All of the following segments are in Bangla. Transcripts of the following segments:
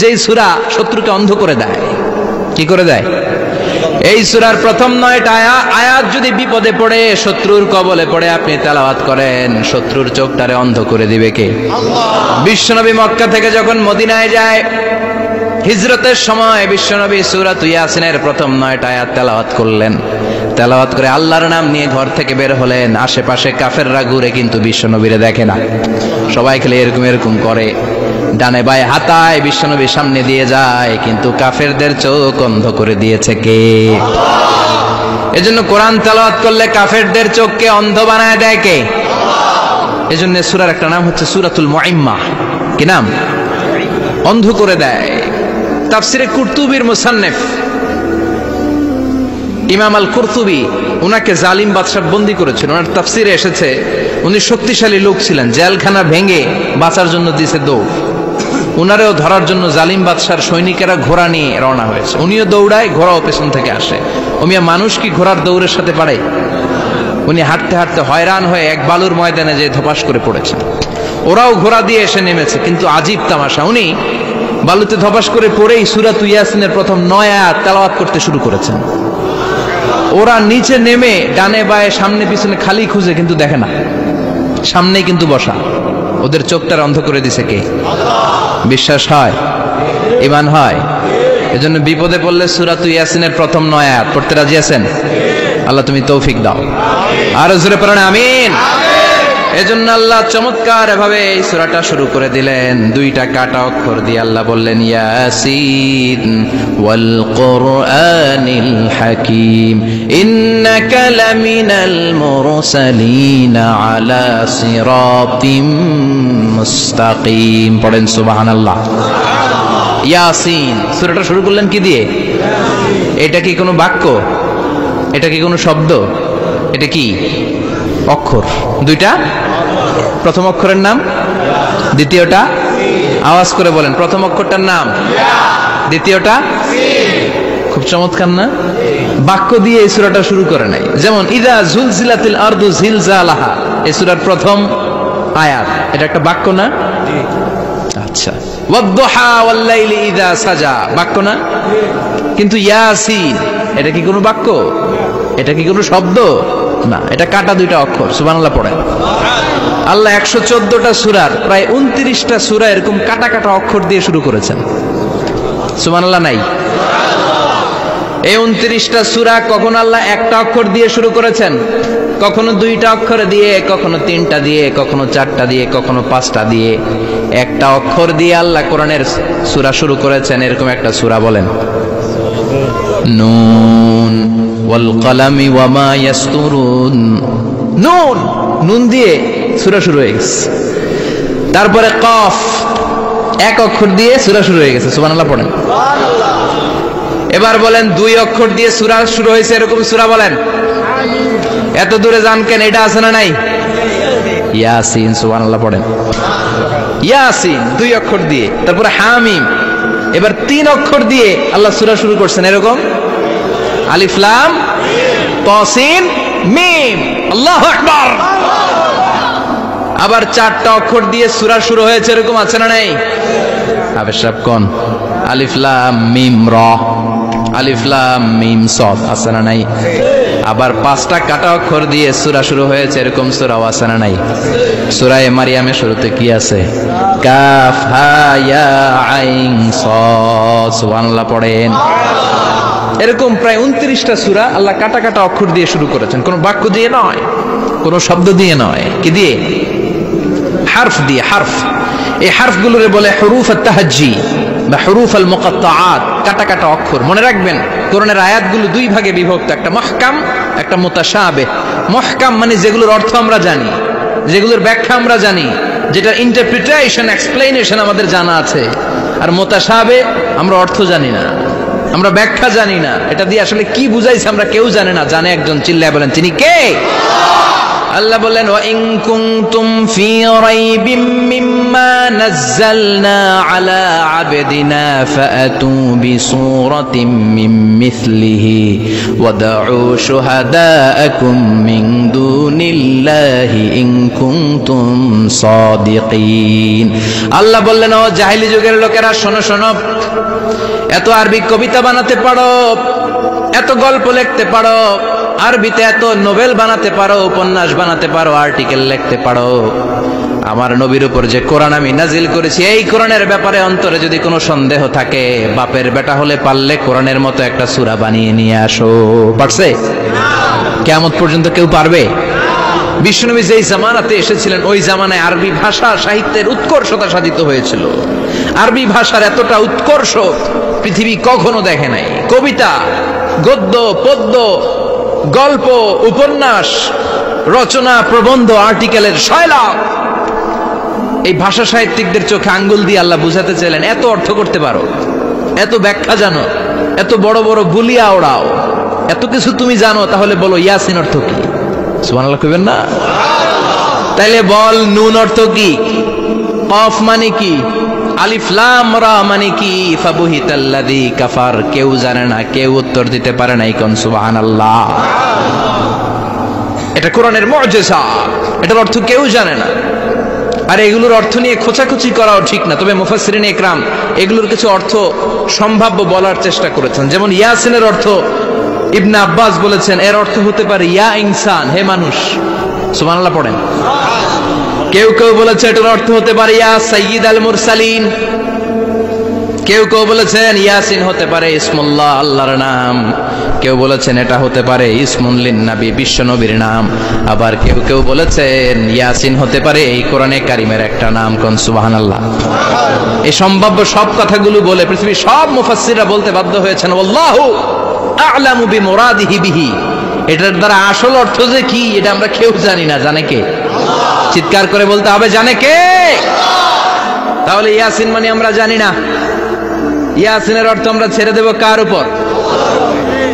যেই সূরা শত্রুকে অন্ধ করে দেয়। কি করে দেয়? এই সূরার প্রথম 9টা আয়াত যদি বিপদে পড়ে, শত্রুর কবলে পড়ে আপনি তেলাওয়াত করেন, শত্রুর চোখটারে অন্ধ করে দিবে কে? আল্লাহ। বিশ্বনবী মক্কা থেকে যখন মদিনায় যায়, হিজরতের সময় বিশ্বনবী সূরাত ইয়াসিনের প্রথম 9টা আয়াত তেলাওয়াত করলেন। তেলাওয়াত করে আল্লাহর নাম নিয়ে ঘর থেকে বের হলেন। আশেপাশে কাফেররা ঘুরে কিন্তু বিশ্বনবীরে দেখে না, সবাই খেলে এরকম এরকম করে, ডানে বায়ে হাতায় বিশ্বনবীর সামনে দিয়ে যায়, কিন্তু কাফেরদের চোখ অন্ধ করে দিয়েছে কে? আল্লাহ। এজন্য কোরআন তেলাওয়াত করলে কাফেরদের চোখকে অন্ধ বানায় দেয় কে? আল্লাহ। এজন্য সূরার একটা নাম হচ্ছে সূরাতুল মুআম্মা। কি নাম? অন্ধ করে দেয়। তাফসিরে কুরতুবীর মুসান্নিফ ইমাম আল কুরতুবী, উনাকে জালিম বাদশা বন্দী করেছিল। ওনার তাফসিরে এসেছে উনি শক্তিশালী লোক ছিলেন, জেলখানা ভেঙে বাঁচার জন্য দিয়েছে দৌড়। উনারেও ধরার জন্য জালিম বাদশার সৈনিকেরা ঘোড়া নিয়ে রওনা হয়েছে, উনিও দৌড়ায়, ঘোড়াও পেছন থেকে আসে। ওমিয়া মানুষ কি ঘোড়ার দৌড়ের সাথে পারে? উনি হাঁটতে হাঁটতে হয়রান হয়ে এক বালুর ময়দানে যে ধপাস করে পড়েছেন। ওরাও ঘোড়া দিয়ে এসে নেমেছে, কিন্তু আজীব তামাশা, উনি বালুতে ধপাস করে পড়েই সূরাত ইয়াসিনের প্রথম 9 আয়াত তেলাওয়াত করতে শুরু করেছেন। ওরা নিচে নেমে ডানে বায়ে সামনে পিছনে খালি খুঁজে, কিন্তু দেখে না, সামনেই কিন্তু বসা। ওদের চোখটার অন্ধ করে দিছে কে? আল্লাহ। বিশ্বাস হয়? ঈমান হয়? এজন্য বিপদে পড়লে সূরাত ইয়াসিনের প্রথম 9 আয়াত পড়তে রাজি আছেন? আল্লাহ তুমি তৌফিক দাও। আর জোরে পড়েন আমিন। এজন্য আল্লাহ চমৎকার ভাবে এই সূরাটা শুরু করে দিলেন। 2টা কাটা অক্ষর দিয়ে আল্লাহ বললেন ইয়াসিন ওয়াল কুরআনিল হাকীম ইন্নাকা লামিনাল মুরসালিন আলা সিরাতিম মুস্তাকিম। পড়েন সুবহানাল্লাহ। ইয়াসিন সূরাটা শুরু করলেন কি দিয়ে? এটা কি কোনো বাক্য? এটা কি কোনো শব্দ? এটা কি অক্ষর? 2টা। প্রথম অক্ষরের নাম, দ্বিতীয়টা আওয়াজ করে বলেন, প্রথম অক্ষরটার নাম, দ্বিতীয়টা। খুব চমৎকার না? বাক্য দিয়ে এই সূরাটা শুরু করে নাই। যেমন ইযা জুলজিলাতিল আরদু জিলজালাহা, এই সূরার প্রথম আয়াত, এটা একটা বাক্য না? আচ্ছা। ওয়াদ-দুহা ওয়াল-লাইলি ইযা সাজা, বাক্য না? কিন্তু ইয়াসিন এটা কি কোনো বাক্য? এটা কি কোনো শব্দ? না, এটা কাটা 2টা অক্ষর। সুবহানাল্লাহ পড়েন। আল্লাহ 114টা সূরার প্রায় 29টা সূরা এরকম কাটা কাটা অক্ষর দিয়ে শুরু করেছেন। সুবহানাল্লাহ নাই? এই 29টা সূরা কখন আল্লাহ একটা অক্ষর দিয়ে শুরু করেছেন, কখনো 2টা অক্ষর দিয়ে, কখনো 3টা দিয়ে, কখনো 4টা দিয়ে, কখনো 5টা দিয়ে। একটা অক্ষর দিয়ে আল্লাহ কোরআনের সূরা শুরু করেছেন। এরকম একটা সূরা বলেন, নুন ওয়াল কলামি ওয়া মা ইয়াসতুরুন। নুন, নুন দিয়ে সূরা শুরু হয়ে গেছে। তারপরে কফ, এক অক্ষর দিয়ে সূরা শুরু হয়ে গেছে। সুবহানাল্লাহ পড়েন। এবার বলেন 2 অক্ষর দিয়ে সূরা শুরু হয়েছে এরকম সূরা বলেন। এত দূরে যান কেন? এটা আছে না নাই? ইয়াসিন। সুবহানাল্লাহ পড়েন। ইয়াসিন 2 অক্ষর দিয়ে। তারপরে হামিম। এবার 3 অক্ষর দিয়ে আল্লাহ সূরা শুরু করছেন এরকম, আলিফ লাম তা সিন মিম। আল্লাহু আকবার। আবার 4টা অক্ষর দিয়ে সূরা শুরু হয়েছে এরকম আছে না নাই? আবেশাব কোন? আলিফ লাম মিম রা, আলিফ লাম মিম সাদ আছে না নাই? আবার 5টা কাটা অক্ষর দিয়ে সূরা শুরু হয়েছে এরকম সূরাও আছে না নাই? সূরা মারিয়ামের শুরুতে কি আছে? কাফ হা ইয়া আইন সাদ। সুবহানাল্লাহ পড়েন। এরকম প্রায় 29টা সূরা আল্লাহ কাটা কাটা অক্ষর দিয়ে শুরু করেছেন। কোনো বাক্য দিয়ে নয়, কোনো শব্দ দিয়ে নয়। কি দিয়ে? হারফ দিয়ে। হারফ, এই হারফগুলোরে বলে হুরুফ আত-তাহাজ্জি বা হুরুফ আল-মুকাত্তাআত, কাটা কাটা অক্ষর। মনে রাখবেন কোরআনের আয়াতগুলো 2 ভাগে বিভক্ত, একটা মুহকাম, একটা মুতাশাবিহ। মুহকাম মানে যেগুলোর অর্থ আমরা জানি, যেগুলোর ব্যাখ্যা আমরা জানি, যেটার ইন্টারপ্রিটেশন, এক্সপ্লেনেশন আমাদের জানা আছে। আর মুতাশাবিহ আমরা অর্থ জানি না, আমরা ব্যাখ্যা জানি না, এটা দিয়ে আসলে কি বুঝাইছে আমরা কেউ জানে না। জানে একজন, চিল্লায় বলেন তিনি কে? আল্লাহ বললেন ওয়া ইন কুনতুম ফি রাইবিম মিম্মা নাযালনা আলা আবদিনা ফাআতু বিসূরাতিন মিন মিসলিহি ওয়াদউ শুহাদাআকুম মিন দুনিল্লাহি ইন কুনতুম সাদিকিন। আল্লাহ বললেন ও জাহেলি যুগের লোকেরা, শোনো শোনো, এত আরবি কবিতা বানাতে পারো, এত গল্প লিখতে পারো, আরবিতে এত নোবেল বানাতে পারো, উপন্যাস বানাতে পারো, আর্টিকেল লিখতে পারো, আমার নবীর উপর যে কোরআন আমি নাজিল করেছি এই কোরআনের ব্যাপারে অন্তরে যদি কোনো সন্দেহ থাকে, বাপের বেটা হলে পারলে কোরআনের মতো একটা সূরা বানিয়ে নিয়ে আসো। পারছে? কিয়ামত পর্যন্ত কেউ পারবে? বিশ্বনবী যেই জামানাতে এসেছিলেন ওই জামানায় আরবি ভাষা সাহিত্যের উৎকর্ষতা সাধিত হয়েছিল। আরবি ভাষার এতটা উৎকর্ষ পৃথিবী কখনো দেখে নাই। কবিতা, গদ্য, পদ্য, গল্প, উপন্যাস, রচনা, প্রবন্ধ, আর্টিকেলের শৈলাপ। এই ভাষা সাহিত্যিকদের চোখে আঙ্গুল দিয়ে আল্লাহ বুঝাতে চাইলেন, এত অর্থ করতে পারো, এত ব্যাখ্যা জানো, এত বড় বড় বুলিয়া ওড়াও, এত কিছু তুমি জানো, তাহলে বলো ইয়াসিন অর্থ কি? সুবহানাল্লাহ কইবেন না? তাইলে বল নুন অর্থ কি, কফ মানে কি, আলিফ লাম রা মানে কি, ফাবুহিতাল্লাযী কাফার। কেউ জানে না, কেউ উত্তর দিতে পারে না। কোন সুবহানাল্লাহ। এটা কোরআনের মুআজিজা, এটার অর্থ কেউ জানে না। আর এগুলোর অর্থ নিয়ে খোঁচাখুচি করাও ঠিক না, তবে মুফাসসিরিন ইকরাম এগুলোর কিছু অর্থ সম্ভাব্য বলার চেষ্টা করেছেন। যেমন ইয়াসিনের অর্থ ইবনে আব্বাস বলেছেন এর অর্থ হতে পারে ইয়া ইনসান, হে মানুষ। সুবহানাল্লাহ পড়েন। কেউ কেউ বলেছে এটার অর্থ হতে পারে ইয়া সাইয়্যিদ আল মুরসালিন। কেউ কেউ বলেছেন ইয়াসিন হতে পারে ইসমুল্লাহ, আল্লাহর নাম। কেউ বলেছেন এটা হতে পারে ইসমুন লিন নবী, বিশ্ব নবীর নাম। আবার কেউ কেউ বলেছেন ইয়াসিন হতে পারে এই কোরআনে কারিমের একটা নাম। কোন সুবহানাল্লাহ। এই সম্ভাব্য সব কথাগুলো বলে পৃথিবীর সব মুফাসসিররা বলতে বাধ্য হয়েছেন আল্লাহু আ'লামু বিমুরাদিহি বিহি। এটার দ্বারা আসল অর্থ যে কি এটা আমরা কেউ জানি না। জানে কে? চিৎকার করে বলতে হবে, জানে কে? তাহলে ইয়াসিন মানে আমরা জানি না। ইয়াসিনের অর্থ আমরা ছেড়ে দেব কার উপর?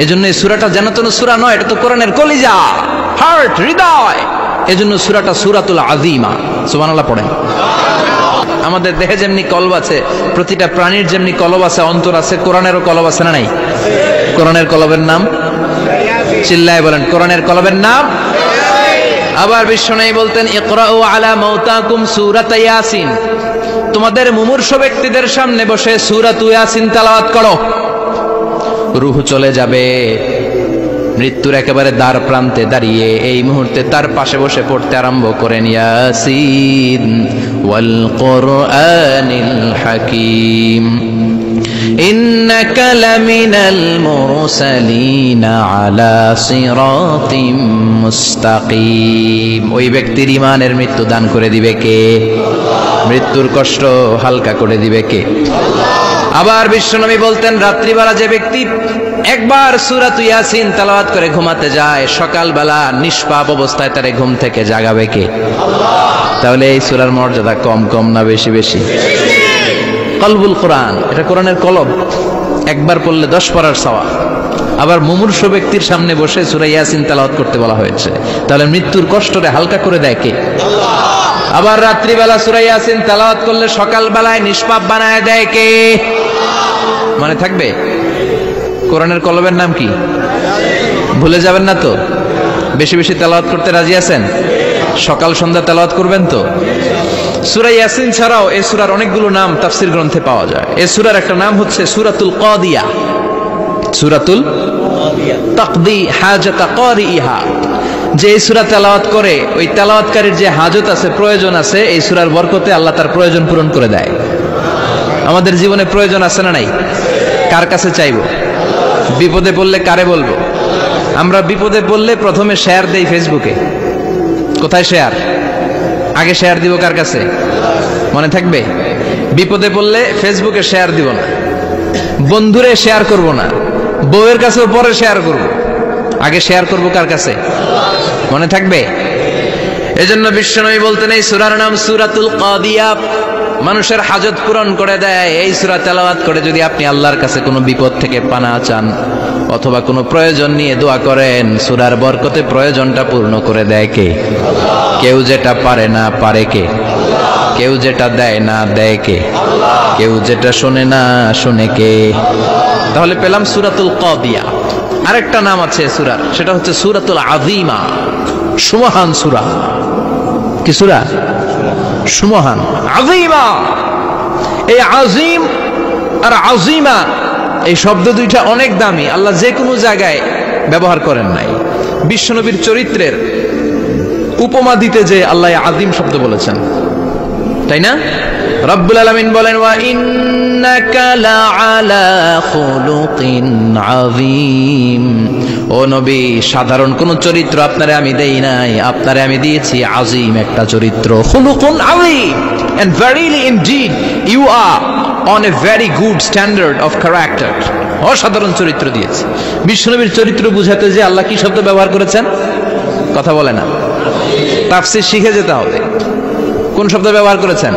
এজন্য এই সূরাটা যেন তেন সূরা নয়, এটা তো কোরআনের কলিজা, হার্ট, হৃদয়। এজন্য সূরাটা সূরাতুল আযীমা। সুবহানাল্লাহ পড়েন। আমাদের দেহে যেমনি কলব আছে, প্রতিটা প্রাণীর যেমনি কলব আছে, অন্তর আছে, কোরআনেরও কলব আছে না নাই? কোরআনের কলবের নাম চিল্লায় বলেন, কোরআনের কলবের নাম। আবার বিশ্বনবী বলতেন ইকরাউ আলা মাউতাকুম সূরাত ইয়াসিন। তোমাদের মুমূর্ষ ব্যক্তিদের সামনে বসে সূরাত ইয়াসিন তেলাওয়াত করো। রূহ চলে যাবে, মৃত্যুর একেবারে দ্বার প্রান্তে দাঁড়িয়ে এই মুহূর্তে তার পাশে বসে পড়তে আরম্ভ করেন ইয়াসিন ওয়াল কুরআনিল হাকীম ইন্নাকা লামিনাল মুরসালিনা আলা সিরাতিম মুস্তাকিম। ওই ব্যক্তির ঈমানের মৃত্যু দান করে দিবে কে? মৃত্যুর কষ্ট হালকা করে দিবে কে? আবার বিশ্বনবী বলতেন রাত্রিবেলা যে ব্যক্তি একবার সূরাত ইয়াসিন তেলাওয়াত করে ঘুমাতে যায়, সকালবেলা নিষ্পাপ অবস্থায় তারে ঘুম থেকে জাগাবে কে? তাহলে এই সূরার মর্যাদা কম কম না বেশি বেশি? কলবুল কোরআন, এটা কোরআনের কলব। একবার পড়লে 10 পড়ার সওয়াব। আবার মুমূর্ষ ব্যক্তির সামনে বসে সূরা ইয়াসিন তেলাওয়াত করতে বলা হয়েছে। তাহলে মৃত্যুর কষ্টটা হালকা করে দেয় কে? আল্লাহ। আবার রাত্রিবেলা সূরা ইয়াসিন তেলাওয়াত করলে সকালবেলায় নিষ্পাপ বানায় দেয় কে? মনে থাকবে? কোরআনের কলবের নাম কি? ভুলে যাবেন না তো? বেশি বেশি তেলাওয়াত করতে রাজি আছেন? সকাল সন্ধ্যা তেলাওয়াত করবেন তো? সূরা ইয়াসিন ছাড়াও এই সূরার অনেকগুলো নাম তাফসীর গ্রন্থে পাওয়া যায়। এই সূরার একটা নাম হচ্ছে সূরাতুল কাদিয়া। সূরাতুল তাকদি হাজাতা কারিহা। যে এই সূরা তেলাওয়াত করে ওই তেলাওয়াতকারীর যে হাজত আছে, প্রয়োজন আছে, এই সূরার বরকতে আল্লাহ তার প্রয়োজন পূরণ করে দেয়। আমাদের জীবনে প্রয়োজন আছে না নাই? কার কাছে চাইবো? বিপদে পড়লে কারে বলবো? আমরা বিপদে পড়লে প্রথমে শেয়ার দেই ফেসবুকে। কোথায় শেয়ার? আগে শেয়ার দিব কার কাছে? মনে থাকবে? বিপদে পড়লে ফেসবুকে শেয়ার দিব না, বন্ধুরে শেয়ার করব না, বউয়ের কাছেও পরে শেয়ার করব, আগে শেয়ার করব কার কাছে? মনে থাকবে? এজন্য বিশ্বনবী বলতেন এই সূরার নাম সূরাতুল কাদিয়া, মানুষের হাজত পূরণ করে দেয়। এই সূরা তেলাওয়াত করে যদি আপনি আল্লাহর কাছে কোনো বিপদ থেকে পানা চান অথবা কোনো প্রয়োজন নিয়ে দোয়া করেন, সূরার বরকতে প্রয়োজনটা পূর্ণ করে দেয় কে? কেউ যেটা পারে না পারে কে? কেউ যেটা দেয় না দেয় কে? কেউ যেটা শোনে না শোনে কে? তাহলে পেলাম সূরাতুল কাদিয়া। আরেকটা নাম আছে সূরার, সেটা হচ্ছে সূরাতুল আযীমা, সুমহান সূরা। কি সূরা? সুমহান, আযীমা। এই আযীম আর আযীমা এই শব্দ দুইটা অনেক দামি, আল্লাহ যে কোনো জায়গায় ব্যবহার করেন নাই। বিশ্বনবীর চরিত্রের উপমা দিতে যে আল্লাহ আযীম শব্দ বলেছেন, তাই না? রব্বুল আলামিন বলেন ওয়া ইন্নাকা লাআলা খুলুকিন আযীম। ও নবী, সাধারণ কোন চরিত্র আপনারে আমি দেই নাই, আপনারে আমি দিয়েছি আযীম একটা চরিত্র, খুলুকুন আযীম। And verily indeed you are on a very good standard of character. অসাধারণ চরিত্র দিয়েছি। বিশ্বনবীর চরিত্র বুঝাতে যে আল্লাহ কি শব্দ ব্যবহার করেছেন? কথা বলে না, তাফসীর শিখে যেতে হবে। কোন শব্দ ব্যবহার করেছেন?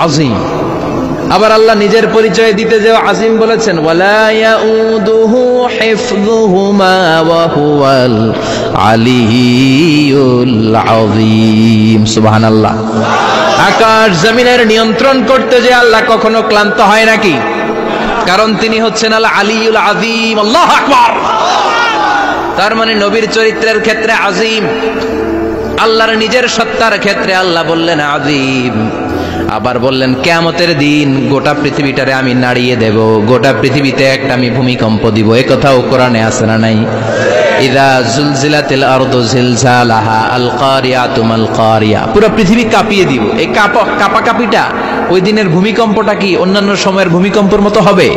আযীম। আবার আল্লাহ নিজের পরিচয় দিতে যে আযীম বলেছেন, ওয়ালা ইয়াউদুহু হিফযুহুমা ওয়া হুয়াল আলিয়্যুল আযীম। সুবহানাল্লাহ। আকাশ জমিনের নিয়ন্ত্রণ করতে যে আল্লাহ কখনো ক্লান্ত হয় নাকি? কারণ তিনি হচ্ছেন আল আলিয়্যুল আযীম। আল্লাহু আকবার। তার মানে নবীর চরিত্রের ক্ষেত্রে আযীম, আল্লাহর নিজের সত্তার ক্ষেত্রে আল্লাহ বললেন আযীম। আবার বললেন কিয়ামতের দিন গোটা পৃথিবীটারে আমি নাড়িয়ে দেব, গোটা পৃথিবীতে একটা আমি ভূমিকম্প দিব। এই কথাও কোরআনে আছে না নাই? ইযা জুলজিলাতিল আরদু জিলজালাহা আল কারিয়াতু মাল কারিয়া। পুরো পৃথিবী কাঁপিয়ে দিব। এই কাঁপাকাঁপিটা ওই দিনের ভূমিকম্পটা কি অন্যান্য সময়ের ভূমিকম্পের মতো হবে?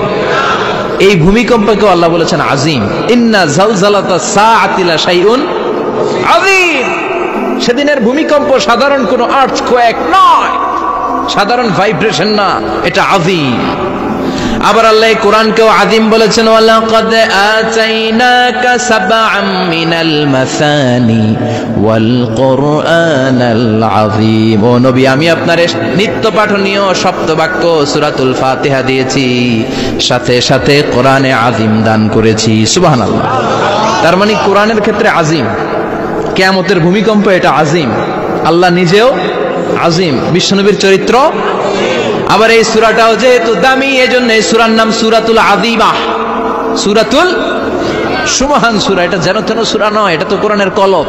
এই ভূমিকম্পকে আল্লাহ বলেছেন আযীম। ইন্না জালজালাতাস সাআতি লা শাইউন আযীম। সেদিনের ভূমিকম্প সাধারণ কোনো আর্থকোয়েক নয়, সাধারণ ভাইব্রেশন না, এটা আযীম। আবার আল্লাহ কোরআনকেও আযীম বলেছেন, ওয়ালাকাদ আতাইনাকা সাবআম মিনাল মাসানি ওয়াল কুরআনাল আযীম। ও নবী, আমি আপনারে নিত্য পাঠনীয় সপ্তবাক্য সূরাতুল ফাতিহা দিয়েছি, সাথে সাথে কোরআনে আযীম দান করেছি। সুবহানাল্লাহ। তার মানে কোরআনের ক্ষেত্রে আযীম, কিয়ামতের ভূমিকম্প এটা আযীম, আল্লাহ নিজেও আযীম, বিশ্বনবীর চরিত্র। আবার এই সূরাটাও যেহেতু দামি, এজন্য এই সূরার নাম সূরাতুল আযীমা, সূরাতুল সুমহান সূরা। এটা যেন তেন সূরা নয়, এটা তো কোরআনের কলব।